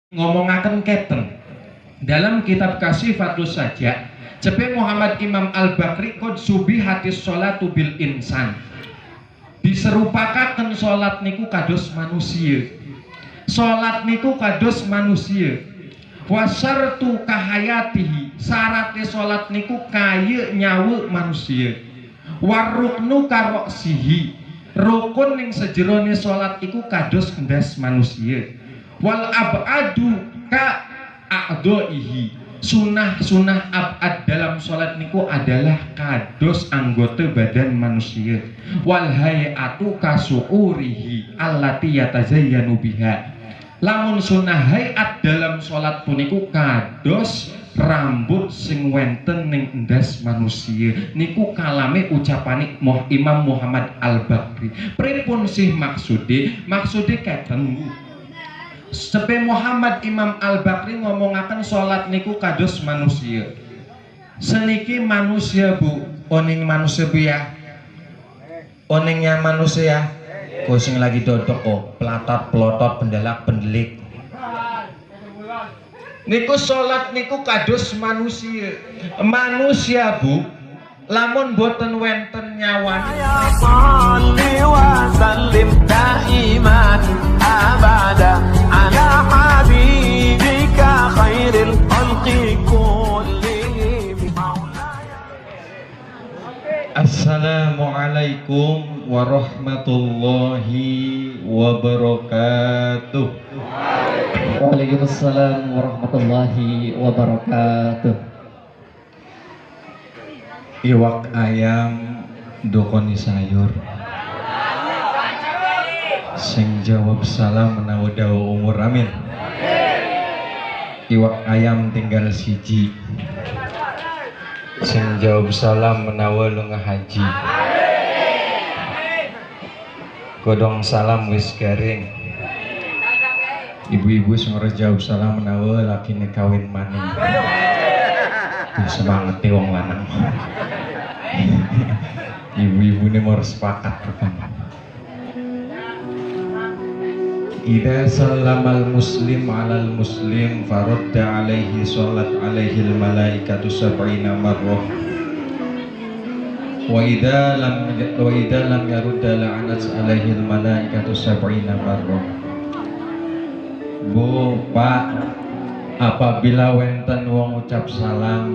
ngomongaken keten dalam kitab Kasifatus Sajak Cepe Muhammad Imam Al-Bakri qad subihatis sholatu bil insan, diserupakaken salat niku kados manusia. Salat niku kados manusia. Wasartu kahayatihi, syaratnya salat niku kaya nyawa manusia. Waruknu karoksihi, rukun ning sejerone salat iku kados ndas manusia. Wal abadu ka a'dha'ihi, sunah-sunah abad dalam sholat niku adalah kados anggota badan manusia. Wal hayatu kasu'urihi allati yatazayyanu biha, lamun sunah hayat dalam sholat puniku kados rambut sing wenten ning endas manusia. Niku kalame ucapane Imam Muhammad Al-Bakri. Pripun sih maksude keten Sepe Muhammad Imam Al-Bakri ngomongaken sholat niku kados manusia. Seniki manusia bu, oning manusia bu ya, oningnya manusia. Kucing lagi dodok oh, pelatot pelotot pendelak pendelik. Niku sholat niku kados manusia. Manusia bu, lamun boten wenten nyawa. Ya sholli wa sallim daiman abada ala habibika khairil khalqi kullihim. Assalamualaikum warahmatullahi wabarakatuh. Waalaikumsalam warahmatullahi wabarakatuh. Iwak ayam dokoni sayur, sing jawab salam menawa dawa umur amin. Iwak ayam tinggal siji, sing jawab salam menawa lunga haji. Godong salam wis garing, ibu-ibu sing ora jawab salam menawa lakine kawin maning. Semangat wong lanang. Ibu-ibu ini mau sepakat rupanya. Idza sallamal muslim alal muslim faradda alaihi sholat alaihi al malaikatu sab'ina marrah. Wa idza lam yarudda la'anat alaihi al malaikatu sab'ina marrah. Bu, Pak, apabila wenten wong ucap salam,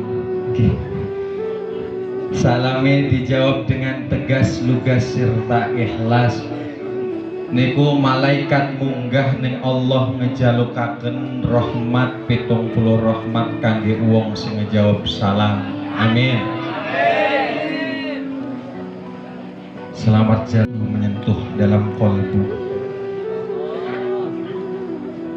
salame dijawab dengan tegas, lugas serta ikhlas, niku malaikat munggah ning Allah ngejalukaken rahmat 70 rahmat kangge wong sing ngejawab salam. Amin. Selamat jalan menyentuh dalam kolbu.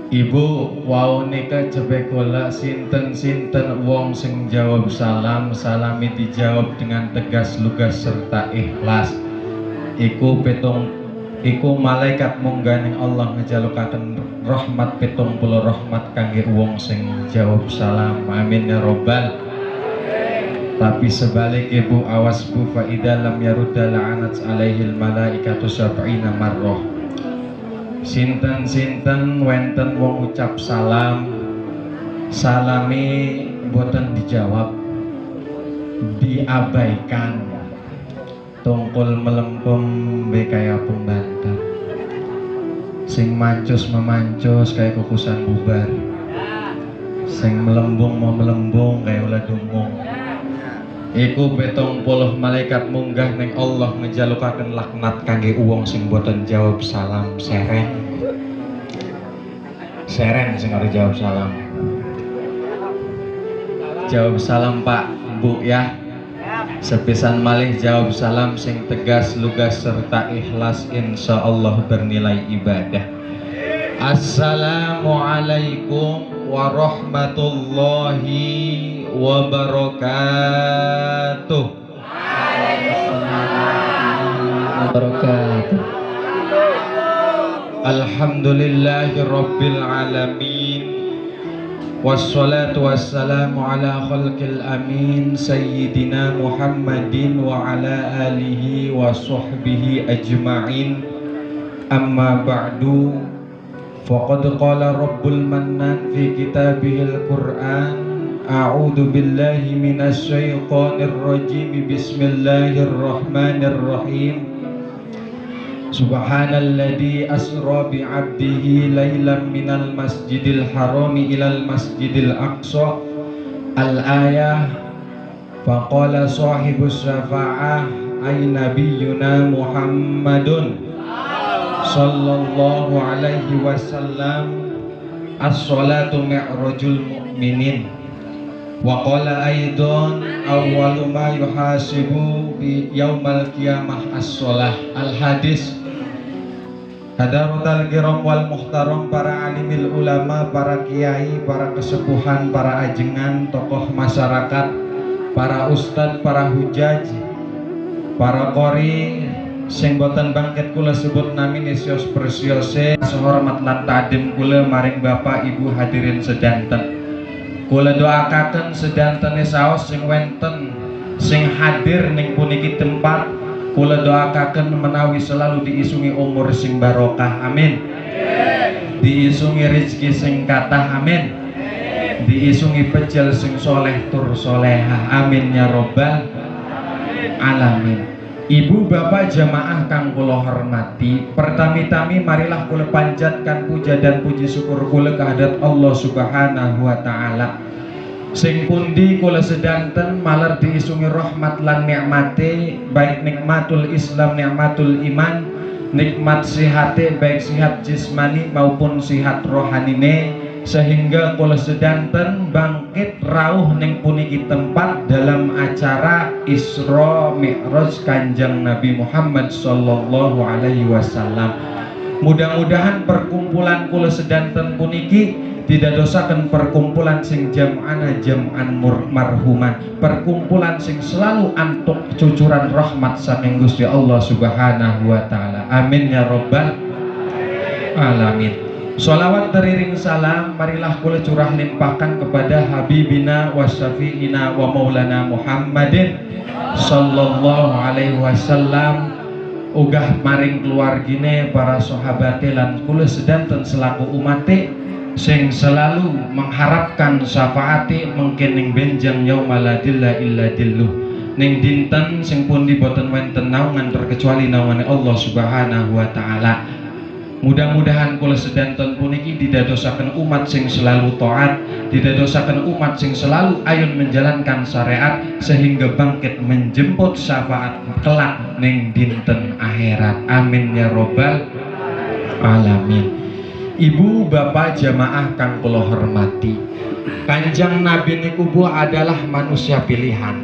Ibu wau nika cepek kola sinten-sinten wong sing jawab salam, salami dijawab dengan tegas, lugas serta ikhlas. Iku malaikat munggah ning Allah ngejalukaken rahmat 70 rahmat kangge wong sing jawab salam. Amin ya robbal. Tapi sebalik ibu, awas bu, fa idza lam yarudda la'anat alaihil malaikatu sab'ina marrah. Sinten-sinten wenten wong ucap salam, salami boten dijawab, diabaikan, tungkul melempem be kaya pembantar, sing mancus memancus kaya kukusan bubar, sing melembung mau melembung kaya ulah dumung. Iku 70 malaikat munggah ning Allah ngejalukaken laknat kangge wong sing boten jawab salam. Seren sing ora jawab salam. Jawab salam Pak, Bu ya. Sepisan malih jawab salam sing tegas, lugas serta ikhlas, insyaallah bernilai ibadah. Assalamualaikum warahmatullahi wabarakatuh. Alhamdulillahi rabbil alamin, wassalatu wassalamu ala khalqil amin sayyidina Muhammadin wa ala alihi wa sahbihi ajma'in. Amma ba'du, Faqad qala Rabbul Mannan fi kitabihil Qur'an, a'udzu billahi minasy syaithanir rajim, bismillahirrahmanirrahim. Subhanalladzi asra bi 'abdihi lailan minal masjidil harami ilal masjidil aqsa. Al-ayah. Faqala sahibus syafa'ah ay nabiyyuna Muhammadun sallallahu alaihi wasallam, as-salatu mi'rajul mu'minin. Wa qala aidan awwalu ma yuhasibu bi yaumal qiyamah as-shalah. Al-hadis. Hadarutal kiram wal muhtaram, para alimil ulama, para kiai, para kesepuhan, para ajengan, tokoh masyarakat, para ustad, para hujaj, para qori sing boten bangket kula sebut nami nisios presiose sehormat lan ta'dim kula maring Bapak Ibu hadirin sedanten. Kula doakaken sedantene saos sing wenten sing hadir ning puniki tempat, kula doakaken menawi selalu diisungi umur sing barokah, amin. Diisungi rezeki sing kathah, amin. Diisungi pecel sing soleh tur solehah, amin ya robbal alamin. Ibu bapak jamaah kang kula hormati, pertami-tami marilah kula panjatkan puja dan puji syukur kula kehadirat Allah Subhanahu wa taala. Sing pundi kula sedanten maler diisungi rahmat lan nikmate, baik nikmatul Islam, nikmatul iman, nikmat sihate, baik sihat jismani maupun sihat rohanine, sehingga kula sedanten bangkit rawuh ning puniki tempat dalam acara Isra Mi'raj Kanjeng Nabi Muhammad sallallahu alaihi wasallam. Mudah-mudahan perkumpulan kula sedanten puniki tidak dosakan perkumpulan sing jam'ana jam'an marhuman, perkumpulan sing selalu antuk cucuran rahmat saking Gusti Allah Subhanahu wa taala, amin ya robbal alamin. Sholawat teriring salam marilah kula curah limpahkan kepada Habibina wa Syafi'ina wa Maulana Muhammadin sallallahu alaihi wasallam, ugah maring keluargine, para sahabate lan kula sedanten selaku umate sing selalu mengharapkan syafaati mungkin ning benjang yaumala ladilla illa dilluh, ning dinten sing pundi boten wonten naungan terkecuali naungane Allah Subhanahu wa taala. Mudah-mudahan kula sedanten puniki didadosaken umat sing selalu taat, didadosaken umat sing selalu ayun menjalankan syariat, sehingga bangkit menjemput syafaat kelak ning dinten akhirat, amin ya robbal alamin. Ibu bapak jamaah kang kula hormati, Kanjeng Nabi niku Bu adalah manusia pilihan.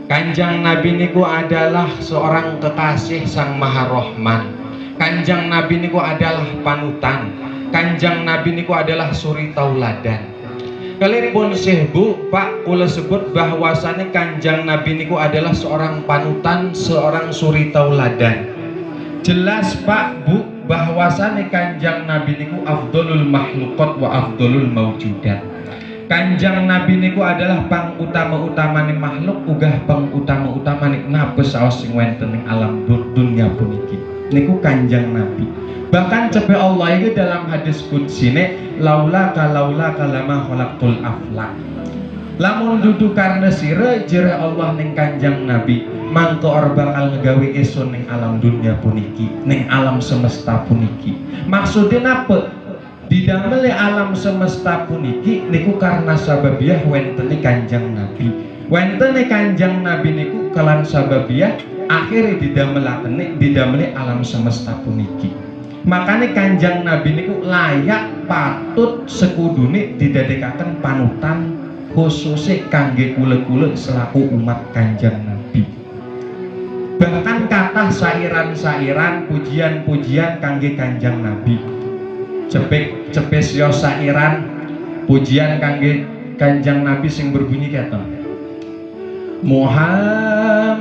Kanjeng Nabi niku adalah seorang kekasih Sang Maha Rahman. Kanjeng Nabi niku adalah panutan. Kanjeng Nabi niku adalah suri tauladan. Kalipun Syekh Bu, Pak, kula sebut bahwasannya Kanjeng Nabi niku adalah seorang panutan, seorang suri tauladan. Jelas Pak Bu, bahwasannya Kanjeng Nabi niku afdolul makhluqat wa afdolul mawjudat. Kanjeng Nabi niku adalah pang utama-utamane makhluk, ugah pang utama-utamane nabes saos sing wonten ing alam dunya puniki. Niku Kanjeng Nabi. Bahkan cepe Allah itu dalam hadis qudsine, laula kalama khalaqtul aflak. Lamun dudu karena sire jere Allah ning Kanjeng Nabi, mangko or bakal ngegawe esun ning alam dunia puniki, ning alam semesta puniki. Maksudnya napa? Didamel alam semesta puniki niku karena sababiah wentene Kanjeng Nabi. Wentene Kanjeng Nabi niku kelan sababiah akhirnya didameli alam semesta puniki. Makanya Kanjeng Nabi niku layak patut sekudune didadekaken panutan khususnya kangge kule-kule selaku umat Kanjeng Nabi. Bahkan kata sairan-sairan, pujian-pujian kangge Kanjeng Nabi. Cepes yo sairan pujian kangge Kanjeng Nabi sing berbunyi kata Muhammadun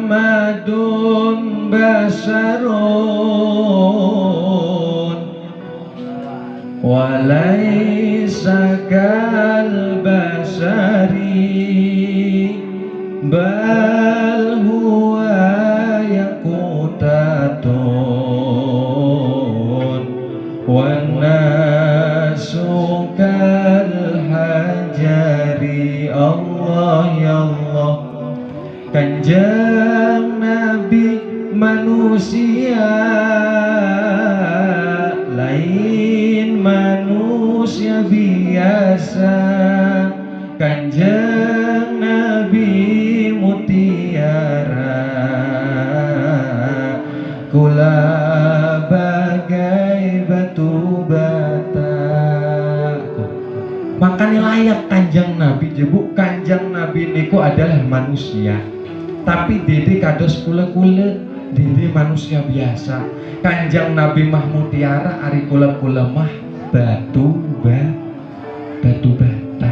basarun walaysa kal basari bal huwa yaqutatun wa Kanjeng Nabi manusia lain manusia biasa. Kanjeng Nabi mutiara kula bagai batu bata. Makanya layak Kanjeng Nabi jebu. Kanjeng Nabi niku adalah manusia, tapi dede kados kula-kula, dede manusia biasa. Kanjeng Nabi mah mutiara, ari kula-kula mah batu bata.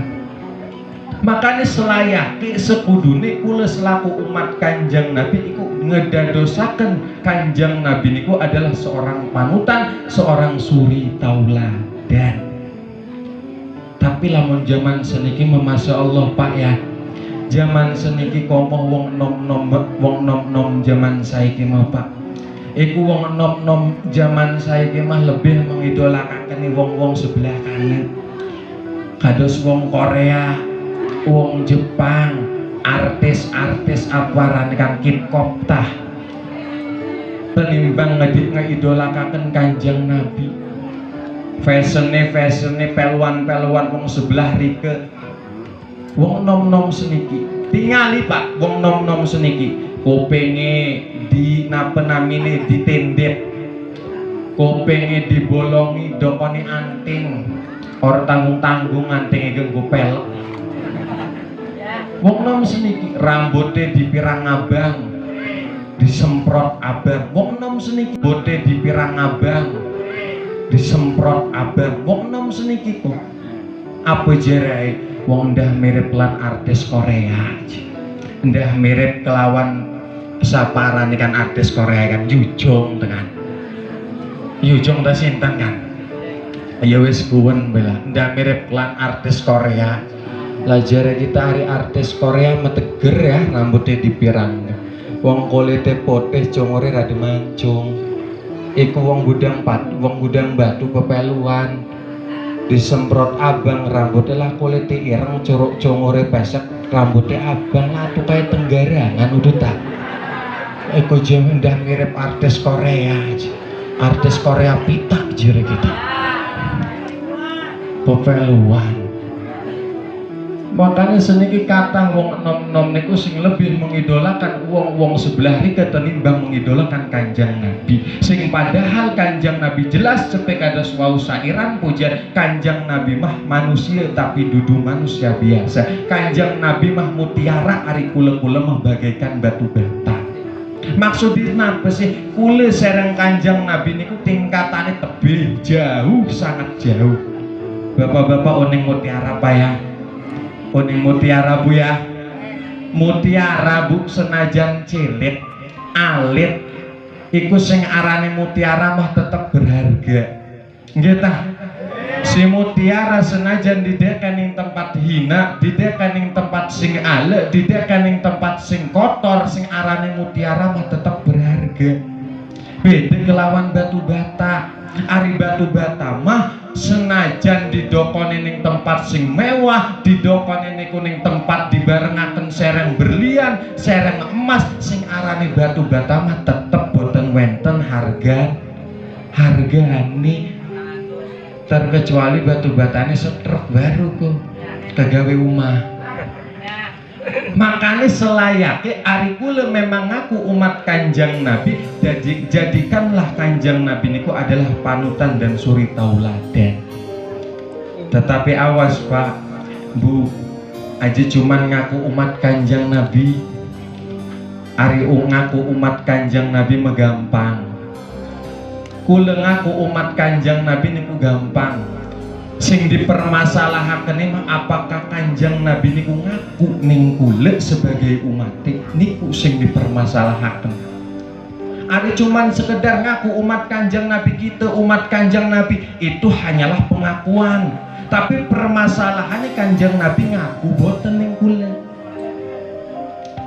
Makanya selayake sekudune kula selaku umat Kanjeng Nabi iku ngedadosaken Kanjeng Nabi niku adalah seorang panutan, seorang suri tauladan. Tapi lamun zaman seniki masya Allah Pak ya, zaman seniki komoh wong nom zaman saiki mah Pak, iku wong nom zaman saiki mah lebih mengidolakaken wong sebelah kanan, kados wong Korea, wong Jepang, artis aparan kan K-pop tah, penimbang ngidolakaken Kanjeng Nabi. Fashionnya peluan wong sebelah rike, wong nom seniki tingali Pak, wong nom seniki kopenge di napa namine ditendet, kopenge dibolongi dokone anting, or tanggung anting geng gopel. Wong nom seniki rambutnya dipirang abang, disemprot abang. Wong nom seniki rambutnya dipirang abang, disemprot abang. Wong nom seniki kok apa jerai wong ndah mirip lan artis Korea, ndah mirip kelawan saparan kan artis Korea kan Yujong dengan Yujong ta sinten kan ya wis kuwen bela ndah mirip lan artis Korea. Lah jare kita hari artis Korea meteger ya, rambutnya dipirang, wong kulite putih congore rada mancung. Iku wong gudang batu pepeluan, disemprot abang, rambutnya lah kulite ireng, curuk congore pesek, rambutnya abang lah tuh kayak tenggarangan udah tak. Iku jauh ndah mirip artis Korea, artis Korea pitak jare kita pepeluan. Makanya seniki kata wong nom niku sing lebih mengidolakan wong sebelah rike tenimbang mengidolakan Kanjeng Nabi. Sing padahal Kanjeng Nabi jelas cepek kados wau sairan pujian, Kanjeng Nabi mah manusia tapi dudu manusia biasa. Kanjeng Nabi mah mutiara, ari kula-kula mah bagaikan batu bata. Maksudnya apa sih? Kula sereng Kanjeng Nabi niku tingkatane tebih jauh, sangat jauh. Bapak-bapak oning mutiara apa ya? Oning mutiara Bu ya, mutiara Bu senajan cilik alit iku sing arane mutiara mah tetep berharga nggih tah. Si mutiara senajan didekan ing tempat hina, didekan ing tempat sing alek, didekan ing tempat sing kotor, sing arane mutiara mah tetep berharga. Beda kelawan batu bata. Ari batu bata mah senajan didokone ning tempat sing mewah, didokone niku ning tempat dibarengaken sereng berlian, sereng emas, sing arane batu bata mah tetep boten wenten hargane, terkecuali batu batane setruk baru kok kagawe umah. Makanya selayaknya ari kula memang ngaku umat Kanjeng Nabi, jadikanlah Kanjeng Nabi niku adalah panutan dan suri tauladan. Tetapi awas Pak Bu, aja cuman ngaku umat Kanjeng Nabi, ari ngaku umat Kanjeng Nabi megampang. Kula ngaku umat Kanjeng Nabi niku gampang. Sing dipermasalahaken mah apakah Kanjeng Nabi niku ngaku ning kula sebagai umat niku sing dipermasalahaken. Ari cuman sekedar ngaku umat Kanjeng Nabi, kita umat Kanjeng Nabi itu hanyalah pengakuan, tapi permasalahannya Kanjeng Nabi ngaku boten ning kula.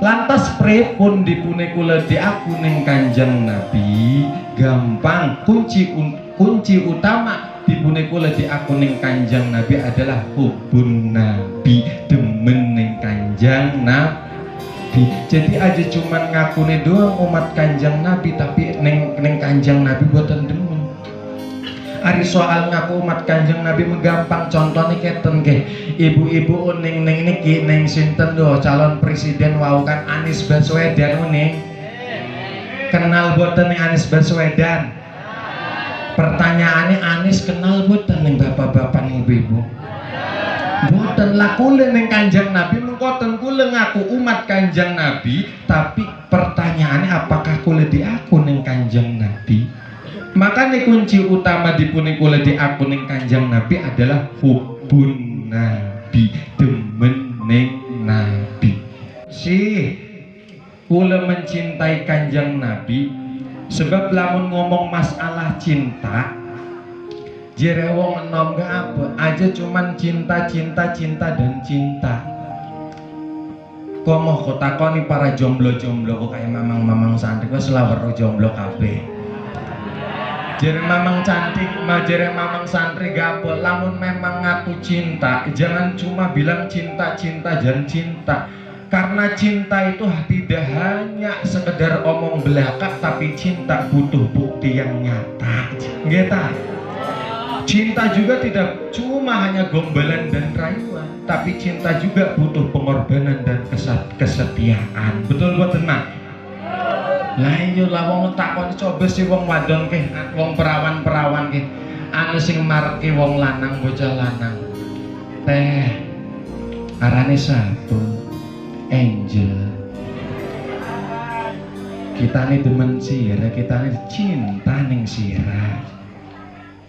Lantas pripun dipune kula diaku ning Kanjeng Nabi? Gampang, kunci utama dipune kula diaku ning Kanjeng Nabi adalah hubun Nabi, demen ning Kanjeng Nabi. Nabi. Jadi aja cuman ngakune doang umat Kanjeng Nabi, tapi neng Kanjeng Nabi boten demen. Ari soal ngaku umat Kanjeng Nabi menggampang, contohnya keten ke ibu-ibu ning niki neng sinten do calon presiden wau kan Anies Baswedan uning. Kenal boten ning Anies Baswedan? Pertanyaannya Anies kenal boten ning bapak-bapak ning ibu-ibu? Boten lah kule ning Kanjeng Nabi mengkoten kule ngaku umat Kanjeng Nabi, tapi pertanyaannya apakah kule diaku ning Kanjeng Nabi? Makanya kunci utama dipuni kule diaku ning Kanjeng Nabi adalah hubun Nabi, demen ning Nabi. Kule mencintai Kanjeng Nabi sebab lamun ngomong masalah cinta jere wong enom gak apa aja cuman cinta dan cinta. Kok mau takoni para jomblo kok kayak mamang santri kok selawar jomblo kabeh. Jere mamang cantik, jere mamang santri gak apa, lamun memang ngaku cinta jangan cuma bilang cinta dan cinta. Karena cinta itu tidak hanya sekedar omong belaka, tapi cinta butuh bukti yang nyata. Gitu. Cinta juga tidak cuma hanya gombalan dan rayuan, tapi cinta juga butuh pengorbanan dan kesetiaan. Betul buat teman? Lah iya lah wong takon coba sih wong wadon ke, wong perawan ke, anu sing marke wong lanang bocah lanang. Teh arane satu Angel. Kita nih demen sirah, kita nih cinta ning sirah.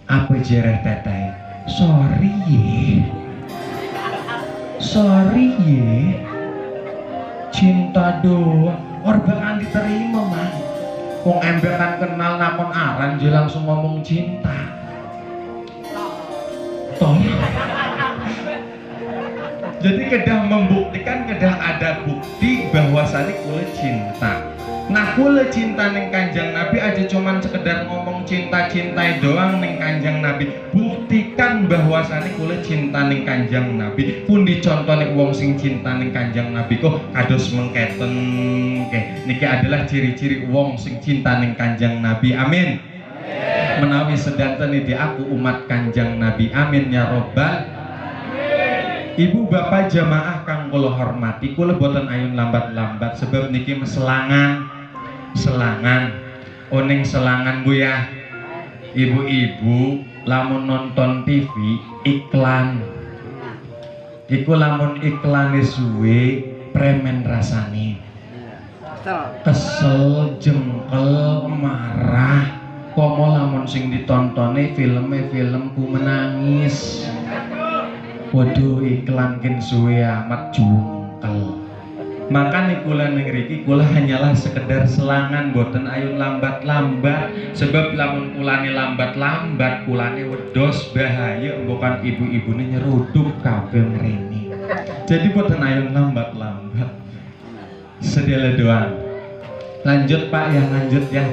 Apa jereh teteh? Sorry ye. Cinta doang. Orbangan diterima man. Wong embekan kenal nakon aran je langsung ngomong cinta. Jadi kedah membuktikan, kedah ada bukti bahwasannya kule cinta. Nah kule cinta ning Kanjeng Nabi aja cuman sekedar ngomong cinta doang ning Kanjeng Nabi. Buktikan bahwasannya kule cinta ning Kanjeng Nabi. Pun dicontoh ning wong sing cinta ning Kanjeng Nabi kok kados mengketen niki adalah ciri-ciri wong sing cinta ning Kanjeng Nabi. Amin. Menawi sedanten di aku umat Kanjeng Nabi. Amin ya robbal. Ibu bapak jamaah kang kula hormati, kula boten ayun lambat-lambat sebab niki selangan oning selangan Bu ya. Ibu-ibu lamun nonton TV iklan iku lamun iklane suwe premen rasane kesel, jengkel, marah. Komo lamun sing ditontone film ku menangis. Waduh iklan kin suwe amat jungkel. Maka nih kula ning riki kula hanyalah sekedar selangan boten ayun lambat-lambat sebab lamun kulane lambat-lambat kulane wedos bahaya bukan ibu-ibune nyeruduk kabeh mrene. Jadi boten ayun lambat-lambat. Sedele doang. Lanjut Pak ya, lanjut ya.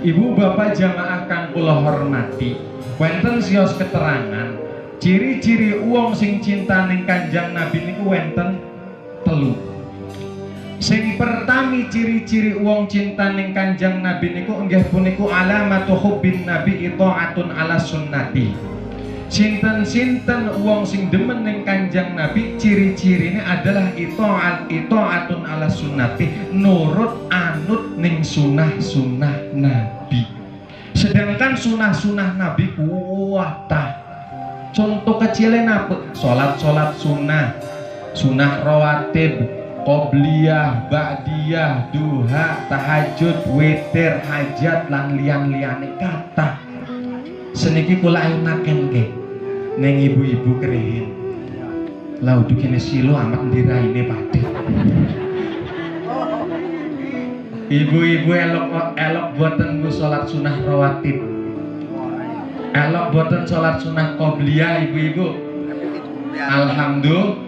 Ibu bapak jamaah kang kula hormati, wonten sios keterangan ciri-ciri wong sing cinta ning Kanjeng Nabi niku wonten telu. Sing pertami ciri-ciri wong cinta ning Kanjeng Nabi niku inggih puniku alamatu hubbin nabi itaatun ala sunnati. Sinten-sinten wong sing demen ning Kanjeng Nabi ciri-cirine adalah itaatun ala sunnati, nurut anut ning sunah-sunah Nabi. Sedangkan sunah-sunah Nabi kuwatah. Contoh kecilnya apa? Sholat sunnah rawatib, qobliyah, ba'diyah, duha, tahajud, witir, hajat, lan liyan-liyane kata. Seniki kula ayunaken ke neng ibu-ibu kerihin. Lah udah kene silo amat ndiraine pade. Ibu-ibu elok buatan bu sholat sunnah rawatib. Elok boten sholat sunnah qobliyah ibu-ibu. Alhamdulillah.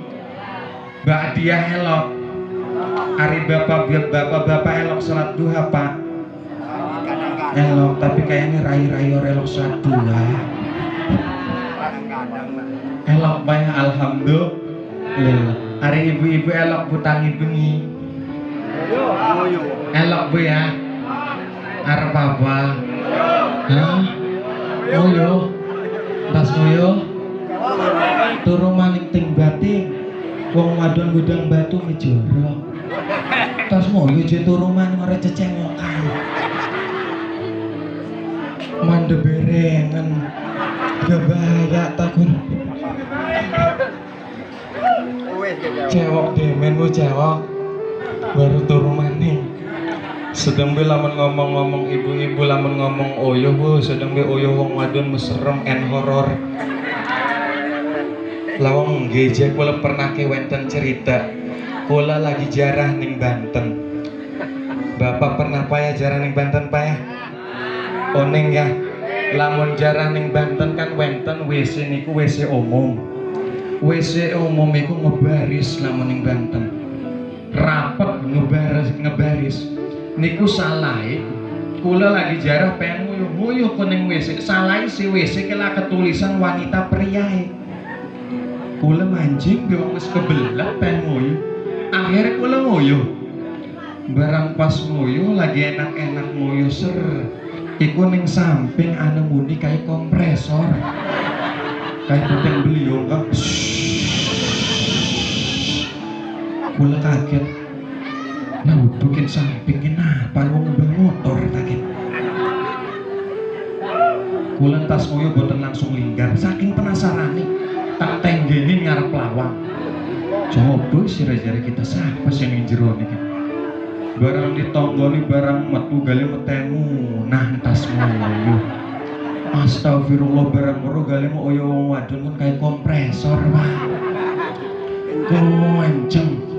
Ba'diyah elok. Ari bapak elok sholat duha Pak. Elok tapi kayaknya rai-rai elok sholat duha. Elok banyak alhamdulillah. Ari ibu-ibu elok butangi bengi. Elok bu ya. Arep apa? Hah? Ngoyo. Tas ngoyo. Turu maning ting bating. Wong wadon gudang batu ngejorok. Tas ngoyo je turu maning ora cecengokan. Mande berengan. Gebaya takun. Cewek demenmu cewek. Baru turu maning. Sedang be lamun ngomong-ngomong ibu-ibu lamun ngomong oyo bu, sedang be oyo wong wadon meserem en horor. Lawang ngejek kula pernah ke wenten cerita. Kula lagi jarah ning Banten. Bapak pernah payah jarah ning Banten payah? Oning ya. Lamun jarah ning Banten kan wenten WC niku WC umum. WC umum iku ngebaris lamun ning Banten. Rapet ngebaris. Niku salah kula lagi jarah pengen nguyuh kuning WC salah si WC kela ketulisan wanita pria kula mancing biong wis kebelah pengen nguyuh akhirnya kula nguyuh barang pas nguyuh lagi enak-enak nguyuh ser iku ning samping anu muni kayak kompresor kayak puting beliung kan kula kaget. Nah, bikin samping kenapa lu ngebang motor kaget. Kula tas ngoyo boten langsung linggar saking penasaran nih. Tak tenggeni ngarep lawang. Coba sira-sira kita siapa sih yang jero niki. Barang ditonggoni barang metu gali metemu. Nah, tas ngoyo. Astagfirullah barang moro gali mau oyo wong wadon kan kayak kompresor, Pak. Kenceng.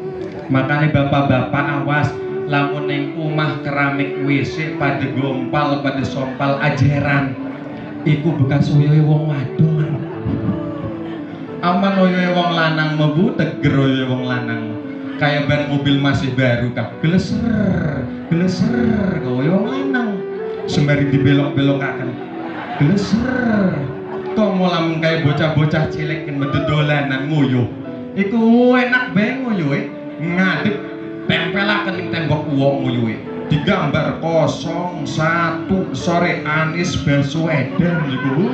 Makanya bapak-bapak awas lamun ning omah keramik WC pada gompal pada sompal ajeran iku bekas oyoe wong wadon aman oyoe wong lanang mebu teger oyoe wong lanang kayak ban mobil masih baru kah geleser oyoe wong lanang sembari dibelok-belokaken geleser kok lamun kayak bocah-bocah cilik mededolanan ngoyo iku enak bae ngoyoe ngadep tempelaken ning tembok wong nguyuhe digambar 01 sore Anies Baswedan niku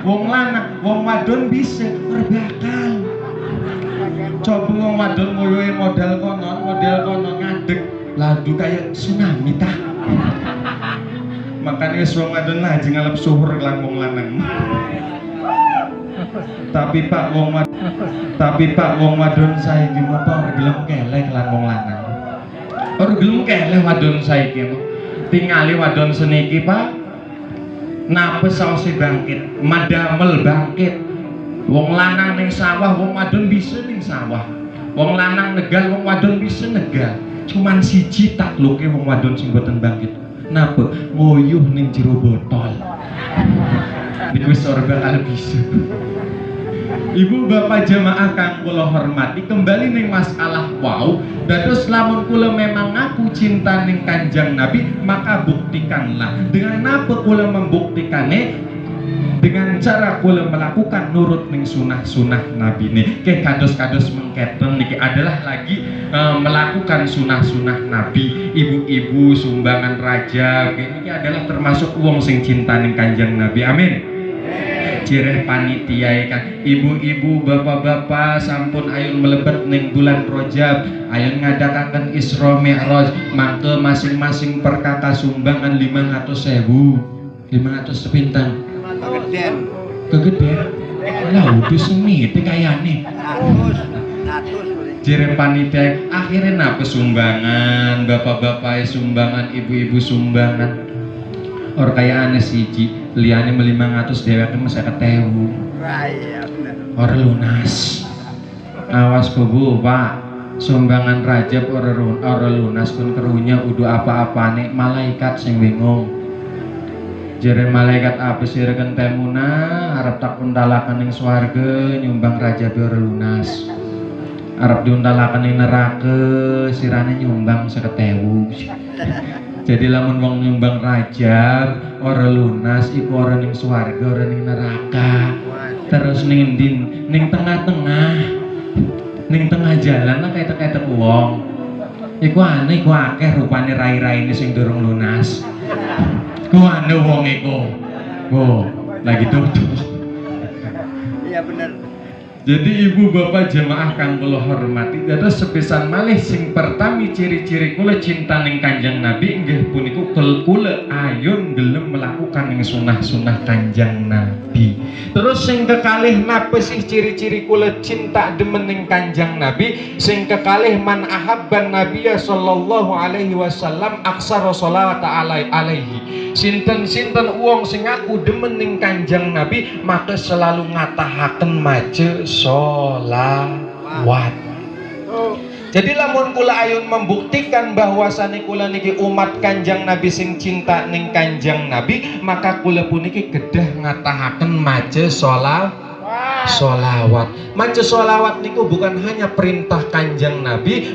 wong lanang wong wadon bisa berbakal coba wong wadon nguyuhe model kono ngadeg ladu kayak tsunami tah makanya wong wadon aja ngalap suhur lan wong lanang tapi Pak wong wadon saiki apa ora gelem kelek lan wong lanang. Ora gelem kelek wadon saiki. Tingali wadon seniki Pak. Napes saose bangkit, madamel bangkit. Wong lanang ning sawah, wong wadon bisa ning sawah. Wong lanang negal, wong wadon bisa negal. Cuman siji takluke wong wadon sing boten bangkit. Napa? Nguyuh ning jero botol. Niku wis ora bakal bisa. Ibu bapak jamaah kang kula hormati kembali ning masalah wau dados lamun kula memang ngaku cinta ning Kanjeng Nabi maka buktikanlah dengan apa kula membuktikane dengan cara kula melakukan nurut ning sunah-sunah Nabi ini ke kados-kados mengketen niki adalah lagi melakukan sunah-sunah Nabi ibu-ibu sumbangan raja ini adalah termasuk wong sing cinta ning Kanjeng Nabi amin. Jireh panitia kan ibu-ibu bapak-bapak sampun ayun melebet ning bulan Rajab ayun ngadakaken Isra Mi'raj mangke masing-masing perkata sumbangan 500.000 500 sepintang kegeden lah udah semite kayane jireh panitia akhirnya napa sumbangan bapak-bapak sumbangan ibu-ibu sumbangan or kaya aneh siji liane 500 dewek masa ketewu or lunas awas kubu Pak sumbangan Rajab or lunas kun kerunya udah apa-apa nih malaikat sing bingung jere malaikat apa sih reken temuna harap tak undalakan ning swarga nyumbang Rajab or lunas harap diundalakan ning neraka sirane nyumbang seketewu jadi lamun wong nyumbang Rajab ora lunas iku ora ning swarga ora ning neraka terus ning ning tengah-tengah ning tengah jalan lah kayak wong Iku aneh, iku akeh rupane rai-raine sing durung lunas. Ku aneh wong iku. Wo, lagi tutup. Iya bener. Jadi ibu bapak jemaah kang kula hormati, dados sepisan malih sing pertami ciri-ciri kula cinta ning Kanjeng Nabi inggih puniku kula ayun gelem melakukan ing sunah-sunah Kanjeng Nabi. Terus sing kekalih napa sih ciri-ciri kula cinta demen ning Kanjeng Nabi? Sing kekalih man ahabban nabiyya sallallahu alaihi wasallam aksara sholawat alaihi. Sinten-sinten wong sing aku demen ning Kanjeng Nabi maka selalu ngatahaken maca sholawat. Jadi lamun kula ayun membuktikan bahwasane kula niki umat Kanjeng Nabi sing cinta ning Kanjeng Nabi, maka kula puniki kedah ngatahaken maca sholawat. Maca sholawat niku bukan hanya perintah Kanjeng Nabi,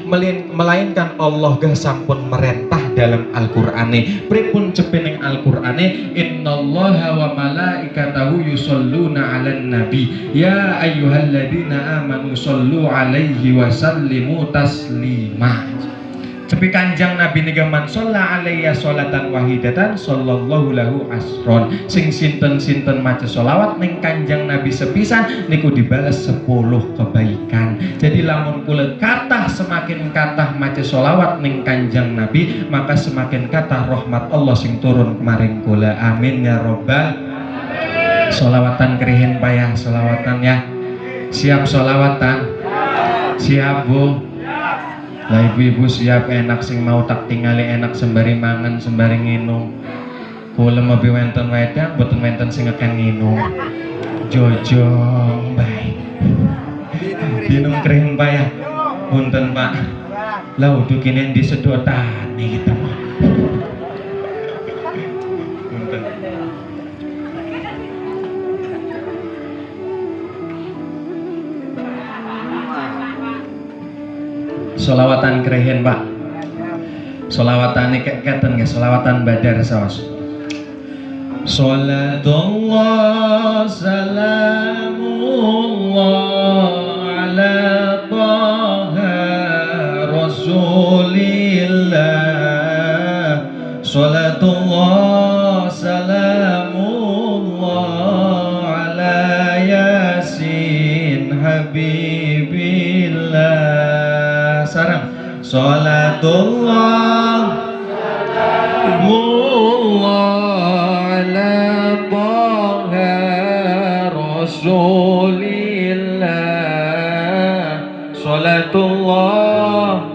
melainkan Allah gah sampun merentah dalam Al-Qur'ane. Pripun cepening Al-Qur'ane? Innallaha wa malaikatahu yusholluna 'alan nabi ya ayyuhalladzina amanu shollu 'alaihi wa sallimu taslima. Cepi Kanjeng Nabi niga man sholla alaiya sholatan wahidatan sallallahu lahu asron. Sing sinten-sinten maca sholawat ning Kanjeng Nabi sepisan niku dibalas 10 kebaikan. Jadi lamun kula kathah semakin kathah maca sholawat ning Kanjeng Nabi, maka semakin kathah rahmat Allah sing turun kemarin kula. Amin ya robbal. Sholawatan kerihin payah sholawatan ya. Siap sholawatan? Siap Bu? Lah ibu-ibu siap enak sing mau tak tingali enak sembari mangan sembari nginum. Kula mobi wenten wedang boten wenten sing ngeken nginum. Jojong bae. Dinum kering payah. Punten Pak. Lah udu kene disedotane kita mah. Punten. Solawatan kerehen Pak. Solawatan ini keten nggak? Solawatan badar saos. Salatullah salamullah ala taha rasulillah. Salatullah salamullah ala yasin habibillah. Sarang salatullah salamullah ala taha rasulillah. Salatullah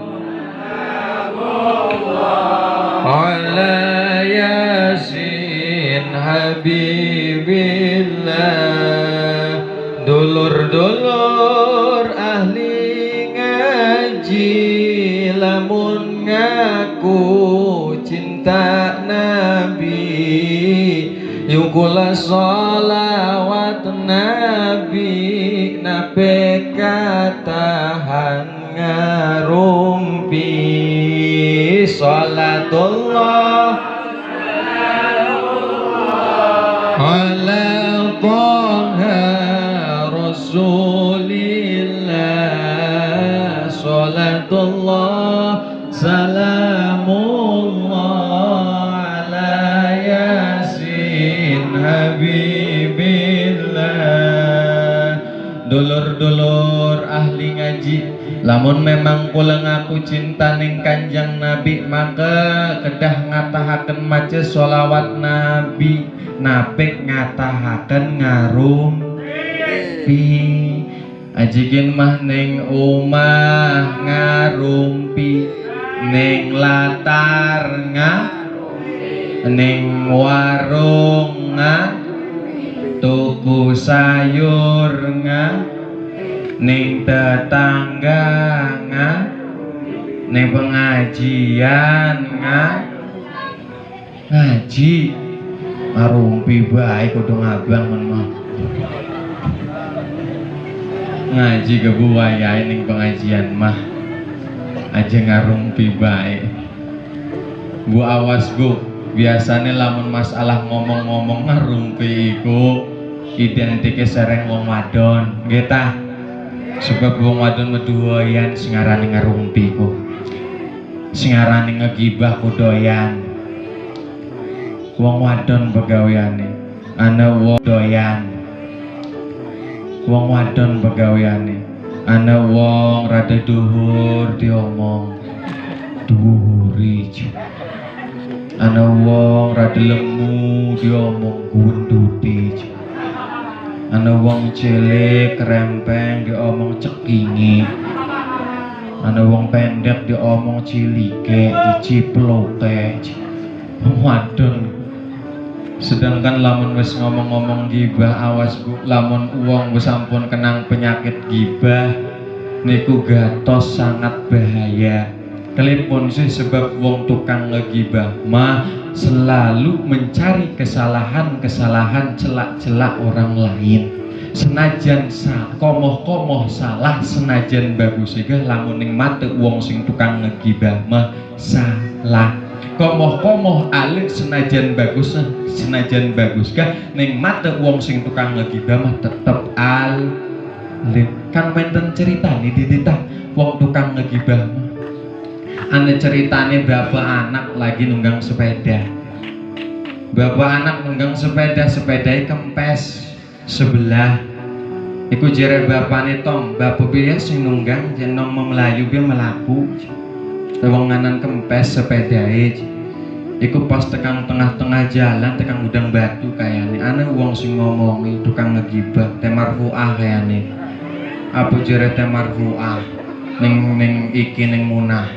ala yasin habibillah. Dulur-dulur ahli lamun ngaku cinta Nabi, yuk kula sholawat Nabi nape katahan ngarumpi. Sholatullah ala taha rasulillah. Sholatullah salamullah ala yasin habibillah. Dulur-dulur ahli ngaji, lamun memang kula ngaku cinta ning Kanjeng Nabi, maka kedah ngatahaken maca sholawat Nabi napik ngatahaken ngarumpi. Ajikin mah ning omah ngarumpi, ning latar ning warung tuku sayur ning tetangga ning pengajian ngaji ngarumpi bae kudu ngabang men mah. Ngaji kebuayaan ning pengajian mah aja ngarumpi bae. Bu awas Bu, biasanya lamun masalah ngomong-ngomong ngarumpi iku identike sereng wong wadon nggih ta. Sebab wong wadon meduwayan sing ngarani ngarumpi iku. sing arane ngegibah kudoyan. Wong wadon pegaweane ana wong doyan. Wong wadon pegaweane ana wong rada dhuwur diomong dhuwuri. Ana wong rada lemu diomong gunduti. Ana wong cilik krempeng diomong cekingi. Ana wong pendek diomong cilike diciploke. Wong wadon. Sedangkan lamun wis ngomong-ngomong gibah, awas Bu, lamun wong wis sampun kenang penyakit gibah niku gatos sangat bahaya. Telepon sih sebab wong tukang ngegibah mah selalu mencari kesalahan-kesalahan, celak-celak orang lain. Senajan komoh-komoh salah, senajan bagus juga lamun ning mate wong sing tukang ngegibah mah salah. Komoh-komoh alik senajan bagus kah ning mate wong sing tukang ngegibah mah tetep alim. Kan menten ceritane dititah wong tukang ngegibah mah. Ana ceritane bapak anak lagi nunggang sepeda. Bapak anak nunggang sepeda, sepedanya kempes sebelah. Iku jere bapane tong, bapak piye sing nunggang jeneng melayu piye melaku. Wong nganan kempes sepedae. Iku pas tekan tengah-tengah jalan, tekan gudang batu kayane. Ana wong sing ngomongi tukang ngegibah, temarfuah kayane. Apa jere temarfuah? Ning iki ning munah.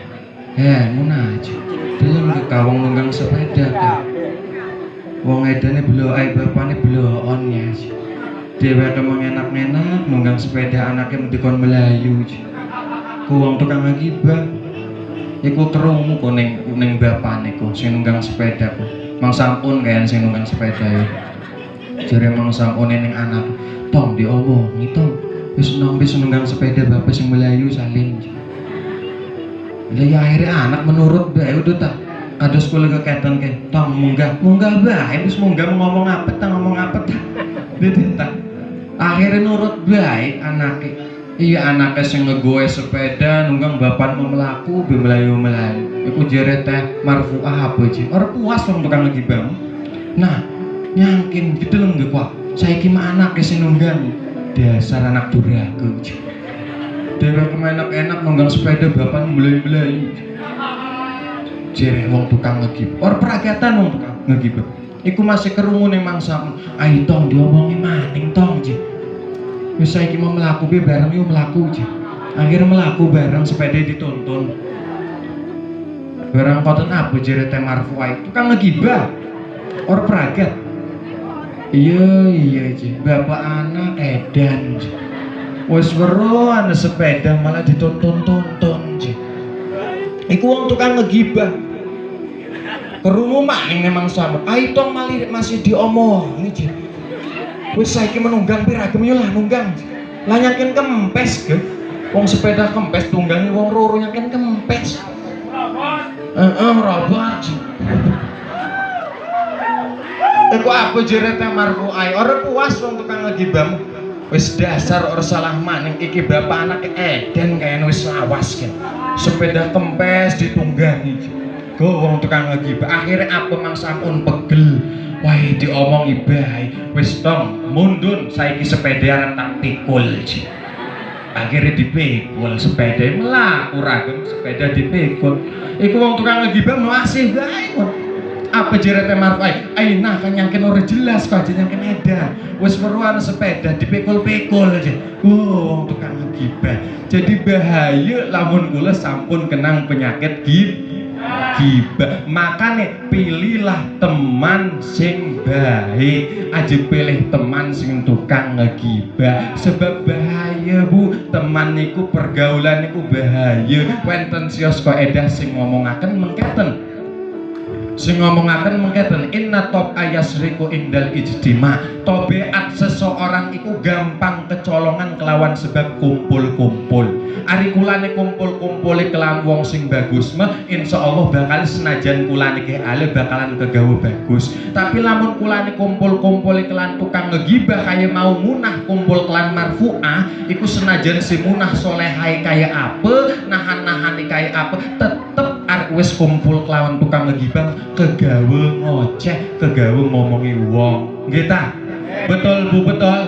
Munah aja. Deleng ke kawong nunggang sepeda ka. Wong edane bloke bapane bloon ya. Dheweke mengenak-enak nunggang sepeda anake dikon melayu. Ku wong tukang ngegibah. Iku krungu kok ning bapane kok sing nunggang sepeda kok. Mang sampun kayan sing nunggang sepeda ya. Jare mang sampune ning anak. Tong diomongi tong. Wis nembe nunggang sepeda bapak sing melayu salin. Lah ya akhirnya anak menurut bae udah tak. Ada sekolah keketan ke. Tong munggah bae wis munggah ngomong apa ta. Dititah. Akhirnya nurut bae anake. Iya anaknya sing ngegoe sepeda nunggang bapak mau melaku be melayu. Iku jere teh marfuah apa sih? Ora puas wong tukang ngegibah. Nah, nyangkin gitu lho nggih kok. Saiki mah anake sing nunggang. Dasar anak duraku. Dewe enak-enak nunggang sepeda bapak melayu. Jere wong tukang ngegibah. Ora peragatan wong tukang ngegibah. Iku masih kerungu ning mangsa. Ayo tong diomongi maning tong ji. Wis saiki mau mlaku piye bareng yo mlaku aja. Akhirnya mlaku bareng sepeda dituntun. Barang koten apa jere teh marfuah itu kan ngegibah. Or pragat. Iya aja. Bapak anak edan. Wis weruh ana sepeda malah dituntun-tuntun aja. Iku wong tukang ngegibah. Kerungu maning memang sama. Ayo tong masih diomongi aja. Wis saiki menunggang piragem yo lah nunggang. Lah nyakin kempes ke. Wong sepeda kempes tunggangi wong loro nyakin kempes. Robot. Iku apa jere teh marfuai. Ora puas wong tukang ngegibah. Wis dasar ora salah maning iki bapak anak edan kayane wis lawas kan. Sepeda kempes ditunggangi. Go wong tukang ngegibah. Akhirnya apa mang sampun pegel. Wah diomongi bae. Wis tong mundun saiki sepeda arep tak pikul. Akhirnya dipikul sepeda mlaku ragem sepeda dipikul. Iku wong tukang ngegibah masih bae. Apa jere teh marfai? Aina kan nyangken ora jelas kok aja nyangken edan. Wis weruhan sepeda dipikul-pikul aja. Wong tukang ngegibah. Jadi bahaya lamun kula sampun kenang penyakit gibah. Makanya pilihlah teman sing baik, aja pilih teman sing tukang ngegibah. Sebab bahaya Bu, teman niku pergaulan niku bahaya. Wonten sios kok edah sing ngomongaken mengketen. Inna top ayasriku indal ijtima. Tobeat seseorang itu gampang kecolongan kelawan sebab kumpul-kumpul. Ari kulane kumpul-kumpule kelawan wong sing bagus mah insyaallah bakal senajan kulane ke ale bakalan kegawe bagus. Tapi lamun kulane kumpul-kumpule kelan tukang ngegibah kaya mau munah kumpul kelan marfuah, iku senajan si munah solehai kaya apa, nahan-nahani kaya apa, tetep wis kumpul kelawan tukang ngegibang kegawe ngoceh, kegawe ngomongi wong. Nggih ta? Betul Bu, betul.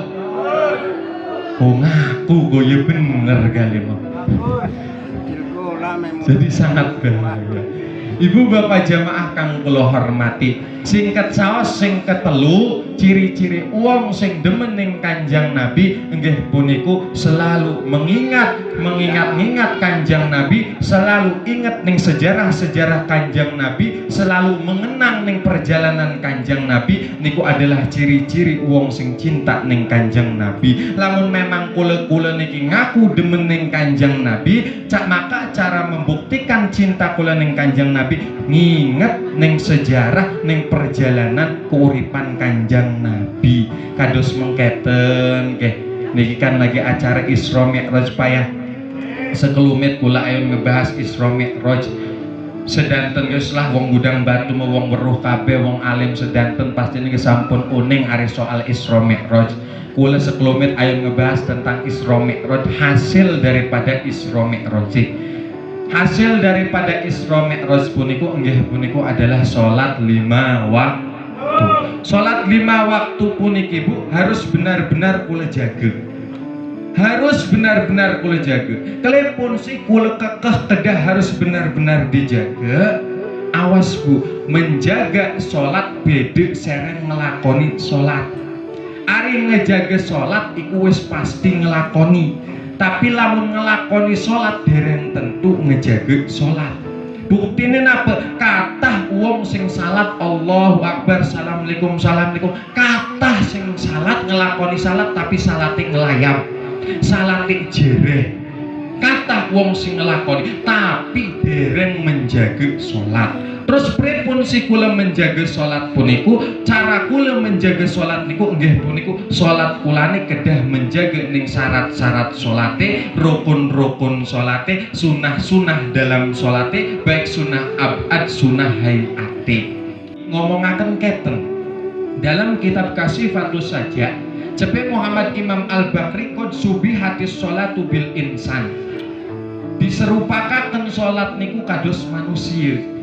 Oh ngaku kok ya bener kali mau. Jadi sangat bahaya. Ibu bapak jamaah kang kula hormati, singkat saos sing ketelu ciri-ciri wong sing demen ning Kanjeng Nabi nggih puniku selalu mengingat Kanjeng Nabi, selalu ingat ning sejarah-sejarah Kanjeng Nabi, selalu mengenang ning perjalanan Kanjeng Nabi. Niku adalah ciri-ciri wong sing cinta ning Kanjeng Nabi. Lamun memang kula niki ngaku demen ning Kanjeng Nabi, maka cara membuktikan cinta kula ning Kanjeng Nabi nginget ning sejarah ning perjalanan keuripan Kanjeng Nabi. Kados mengketen nggih niki kan lagi acara Isra Mi'raj payah sekelumit kula ayo ngebahas Isra Mi'raj. Sedanten geus lah wong gudang batu mau wong weruh kabeh wong alim sedanten pasti niki sampun uning ari soal Isra Mi'raj. Kula sekelumit ayo ngebahas tentang Isra Mi'raj, hasil daripada Isra Mi'raj. Hasil daripada Isra Mi'raj puniku nggih puniku adalah salat 5 waktu. Salat 5 waktu puniki Bu harus benar-benar kula jaga. Harus benar-benar kula jaga. Kelepun si kula kekeh kedah harus benar-benar dijaga. Awas Bu, menjaga salat beda sereng ngelakoni salat. Ari ngejaga salat iku wis pasti ngelakoni. Tapi lamun ngelakoni sholat dereng tentu ngejaga sholat. Buktine napa? Kathah wong sing salat Allahu Akbar, Assalamualaikum, Assalamualaikum. Kathah sing salat ngelakoni salat tapi salate ngelayap, salate jereh. Kathah wong sing ngelakoni tapi dereng menjaga sholat. Terus pripun si kula menjaga sholat puniku? Cara kula menjaga sholat niku nggih puniku sholat kulane kedah menjaga ning syarat-syarat sholate, rukun-rukun sholate, sunah-sunah dalam sholate, baik sunah abad, sunah hayate. Ngomongaken keten dalam kitab Kasifatus Sajak Cepe Muhammad Imam Al-Bakri qad subihatis sholatu bil insan. Diserupakaken sholat niku kados manusia.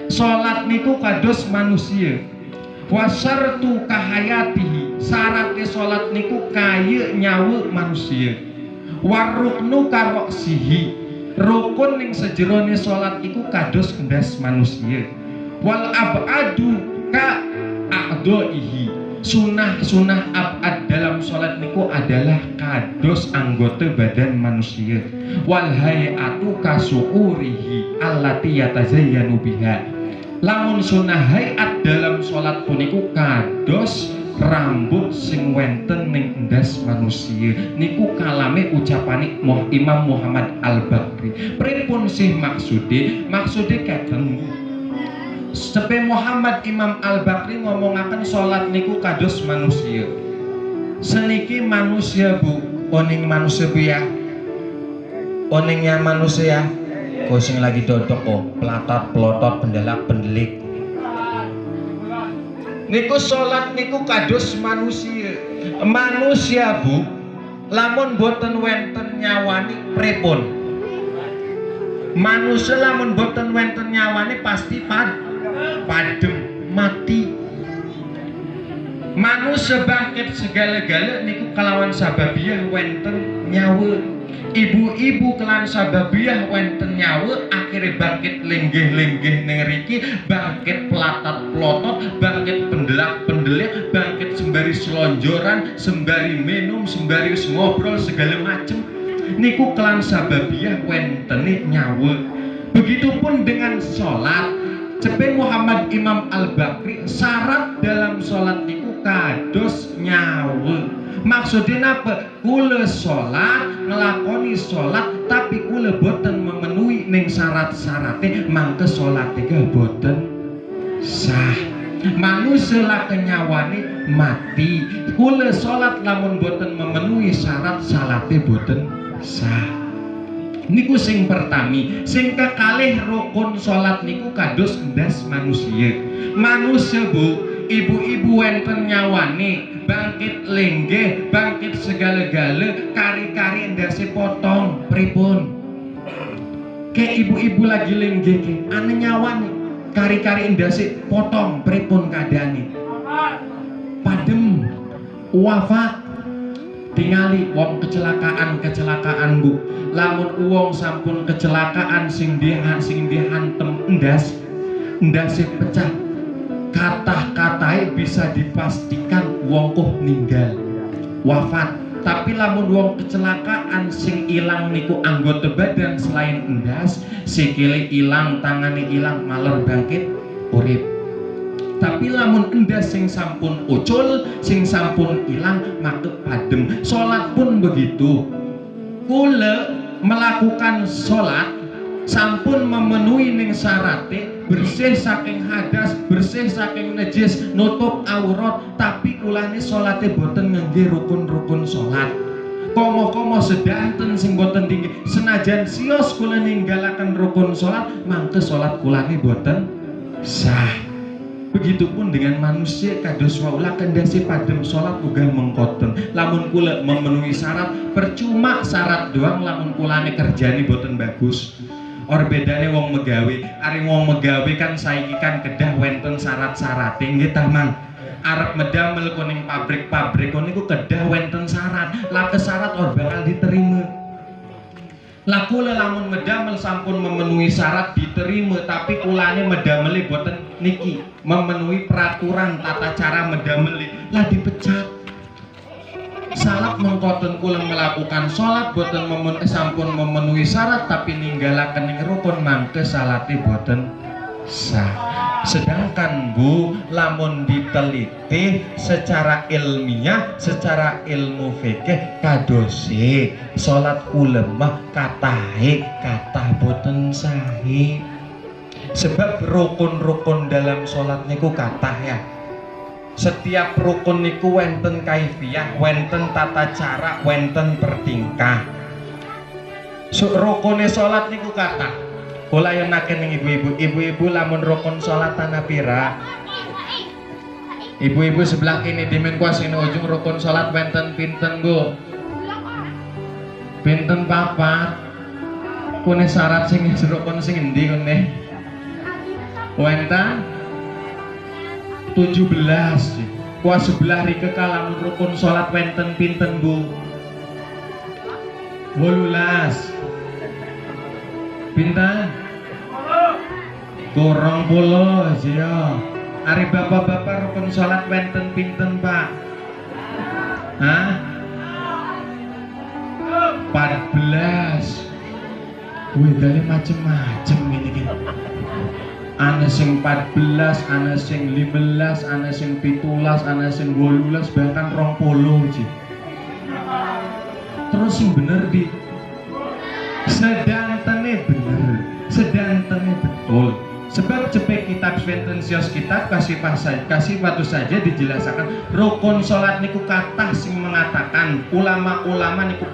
Sholat niku kados manusia. Wasartu kahayatihi, syaratnya sholat niku kaya nyawa manusia. Waruknu karoksihi, rukun ning sejerone sholat iku kados ndas manusia. Wal abadu ka a'daihi, sunah-sunah abad dalam sholat niku adalah kados anggota badan manusia. Wal hayatu kasuurihi allati yatazayyanu biha, lamun sunah hayat dalam sholat puniku kados rambut sing wenten ning ndas manusia. Niku kalame ucapane Imam Muhammad Al-Bakri. Pripun sih maksude? Maksude keten Sepe Muhammad Imam Al-Bakri ngomongaken sholat niku kados manusia. Seniki manusia Bu, oning manusia Bu ya. Oningnya manusia. Kau sing lagi dodok kok, pelatot pelotot pendelak pendelik. Niku sholat niku kados manusia. Manusia Bu, lamun boten wenten nyawani pripun? Manusia lamun boten wenten nyawani pasti padem mati. Manusia bangkit segala-gala niku kelawan sababiyah wenten nyawa. Ibu-ibu kelan sababiyah wenten nyawa akhirnya bangkit lenggeh-lenggeh ngeriki, bangkit pelatat pelotot, bangkit pendelak pendelik, bangkit sembari selonjoran, sembari minum, sembari ngobrol segala macem. Niku kelan sababiyah wentene nyawa. Begitupun dengan sholat. Cepe Muhammad Imam Al-Bakri, syarat dalam sholat niku kados nyawa. Maksudnya apa? Kula sholat, ngelakoni sholat, tapi kula boten memenuhi ning syarat-syaratnya, mangke sholatnya gak boten sah. Manusia lah kenyawane mati. Kula sholat lamun boten memenuhi syarat, salatnya boten sah. Niku sing pertami. Sing kekalih rukun sholat niku kados ndas manusia. Manusia Bu, ibu-ibu wenten nyawane, bangkit lenggeh, bangkit segala-gala, kari-kari ndase potong pripun? Kayak ibu-ibu lagi lenggeke, ane nyawa nih, kari-kari indasi potong, pripun kadani, padem, wafat, tingali wong kecelakaan bu, lamun uang sampun kecelakaan sing dihantem endase pecah, kata-katai bisa dipastikan wong koh ninggal, wafat. Tapi lamun wong kecelakaan sing ilang niku anggota badan selain endas, sikile ilang, tangane ilang, maler bangkit urip. Tapi lamun endas sing sampun ucul, sing sampun ilang, maka padem. Salat pun begitu. Kula melakukan salat sampun memenuhi ning syarate, bersih saking hadas, bersih saking najis, nutup aurat, tapi kulane salate boten ngangge rukun-rukun salat. Komo-komo sedanten sing boten tinggi, senajan sios kula ninggalaken rukun salat, mangke salat kulane boten sah. Begitupun dengan manusia kados waula kendasi padem salat uga mengkoten. Lamun kula memenuhi syarat, percuma syarat doang lamun kulane kerjane boten bagus. Or bedane wong megawe, ari wong megawe kan saiki kan kedah wenten syarat-syarate nggih ta Mang. Arep medamel kuning pabrik-pabrik niku kedah wenten syarat. Lah kesyarat or bakal diterima. Lah kula lamun medamel sampun memenuhi syarat diterima, tapi kulane medameli boten niki memenuhi peraturan tata cara medameli, lah dipecat. Salat mengkoten kula melakukan salat boten sampun memenuhi syarat tapi ninggalaken ing rukun, mangke salate boten sah. Sedangkan Bu, lamun diteliti secara ilmiah, secara ilmu fikih kadose salat kula mah katahe kathah boten sahih. Sebab rukun-rukun dalam salat niku kathah ya. Setiap rukun niku wenten kaifiyah, wenten tata cara, wenten pertingkah. Rukune salat niku kathah. Kula yonaken ning ibu-ibu lamun rukun salat ana pira? Ibu-ibu sebelah kini dimen kuasine ujung rukun salat wenten pinten Bu? Pinten papat? Kune syarat sing rukun sing endi kune? Wenten 17. Kuah sebelah rike kalamun rukun salat wenten pinten Bu? 18. Pinten? 20 ya. Ari bapak-bapak rukun salat wenten pinten Pak? Hah? 14. Wih, dale macem-macem ini. Ana sing 14, ana sing 15, ana sing 17, ana sing 18, bahkan 20 sih. Terus sing bener di sedantene bener, sedantene betul. Sebab cepet kitab sentensios kitab kasih waktu saja dijelaskan rukun salat niku kathah sing mengatakan ulama-ulama niku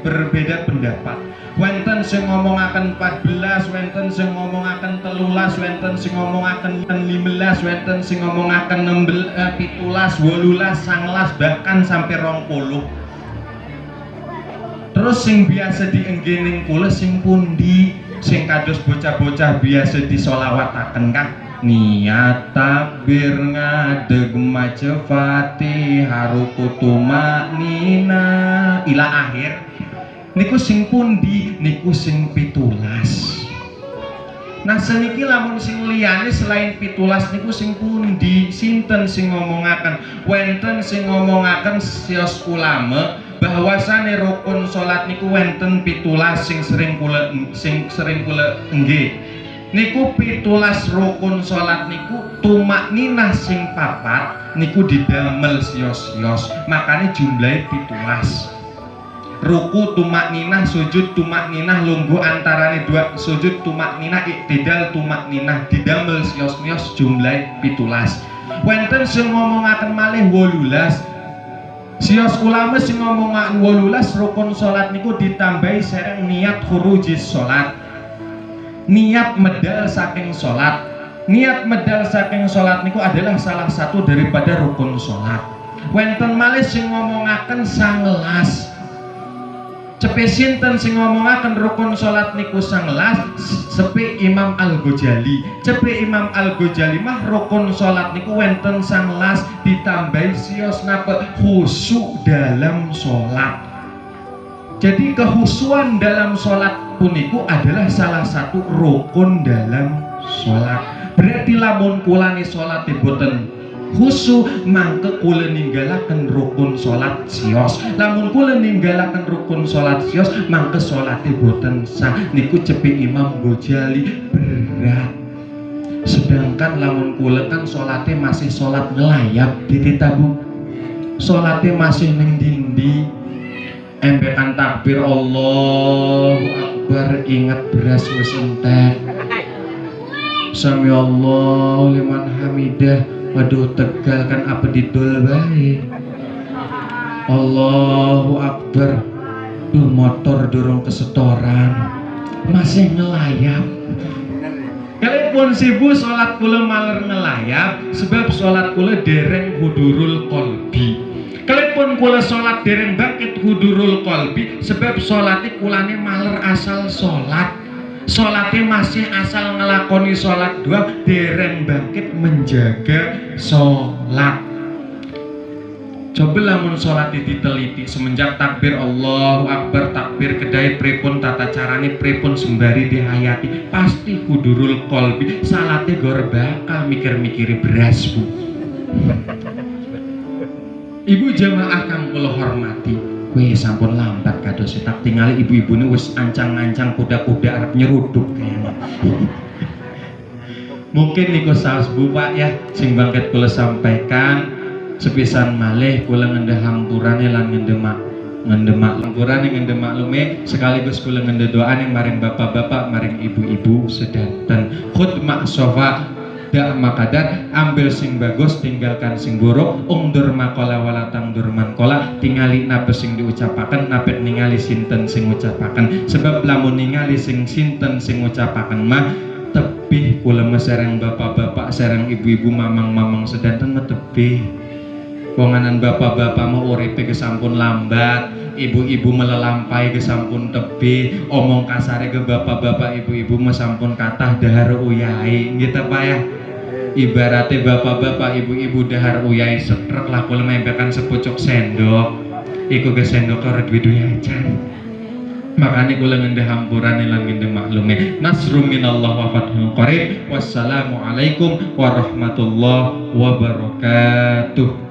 berbeda pendapat. Wenten sing ngomongaken 14, wenten sing ngomongaken 13, wenten sing ngomongaken 15, wenten sing ngomongaken 17, 18, 19, bahkan sampai 20. Terus sing biasa dienggening kula sing pundi? Sing kados bocah-bocah biasa disolawataken kan? Niat takbir ngadeg maca Fatihah ruku nina ila akhir. Niku sing pundi? Niku sing 17. Nah seniki lamun sing liyane selain 17 niku sing pundi? Sinten sing ngomongaken? Wenten sing ngomongaken sios ulama bahwasane rukun salat niku wenten 17 sing sering kula nggih. Niku 17 rukun salat niku tumak ninah sing 4 niku didamel sios-sios. Makane jumlahe 17. Ruku tumak ninah, sujud tumak ninah, lungguh antarane dua sujud tumak ninah, iktidal tumak ninah, didamel sios-sios jumlahe 17. Wenten sing ngomongaken malih 18. Sios ulama sing ngomongaken 18 rukun salat niku ditambahi sereng niat khurujis salat. Niat medal saking salat. Niat medal saking salat niku adalah salah satu daripada rukun salat. Wenten malih sing ngomongaken 19. Cepe sinten sing ngomongaken rukun salat niku 19 sepe Imam Al-Ghazali. Cepe Imam Al-Ghazali mah rukun salat niku wenten 19 ditambahi sios napa khusyuk dalam salat. Jadi kehusuan dalam salat puniku adalah salah satu rukun dalam salat. Berarti lamun kulane salat boten khusyuk mangke kula ninggalaken rukun salat sios. Lamun kula ninggalaken rukun salat sios mangke salate boten sah. Niku cepe Imam Ghazali berat. Sedangkan lamun kula kan salate masih salat ngelayap dititabu. Salate masih ning dindi. Embekan takbir Allahu Akbar ingat beras wis entek. Sami Allahu liman hamidah. Waduh tegal kan apa didol baik. Allahu Akbar. Duh motor durung kesetoran masih ngelayap. Kalaupun sibuk sholat kula maler ngelayap sebab sholat kula dereng hudurul kolbi. Kalaupun kula sholat dereng bangkit hudurul kolbi sebab sholatnya kulane maler asal sholat. Sholatnya masih asal ngelakoni sholat doang dereng bangkit menjaga sholat. Coba lamun sholat diteliti semenjak takbir Allahu Akbar takbir kedai pripun tata carane pripun sembari dihayati pasti hudurul kolbi salate gor bakal mikir-mikiri beras bu. Ibu jamaah kang kula hormati. Wih sampun lambat kados tak tinggal ibu-ibune wis ancang-ancang kuda-kuda arep nyeruduk kayaknya. Mungkin niku saos Bu Pak ya sing bangket kula sampaikan sepisan malih kula ngendhah hampurane lan ngendhemak hampurane ngendhemak lume sekaligus kula ngendhah doane maring bapak-bapak maring ibu-ibu sedanten khutmah sofa dak makadar ambil sing bagus tinggalkan sing buruk ungdur makola walatang durman kola tingali napa sing diucapaken napet ningali sinten sing ucapaken sebab lamun ningali sing sinten sing ucapaken mah tebih kula sereng bapak-bapak sereng ibu-ibu mamang-mamang sedanten mah tebih wonganan bapak-bapak mau uripe kesampun lambat ibu-ibu melelampai kesampun tebih omong kasare ke bapak-bapak ibu-ibu mah sampun kathah dahar uyai gitu Pak ya. Ibaratnya bapak-bapak ibu-ibu dahar uyai setrek lah kula membekan sepucuk sendok iku ke sendok ora duwe acan makanya kula ngendhah hampurane lan ngendhah maklume nasrum minallah wa fathun qarib wassalamualaikum warahmatullahi wabarakatuh.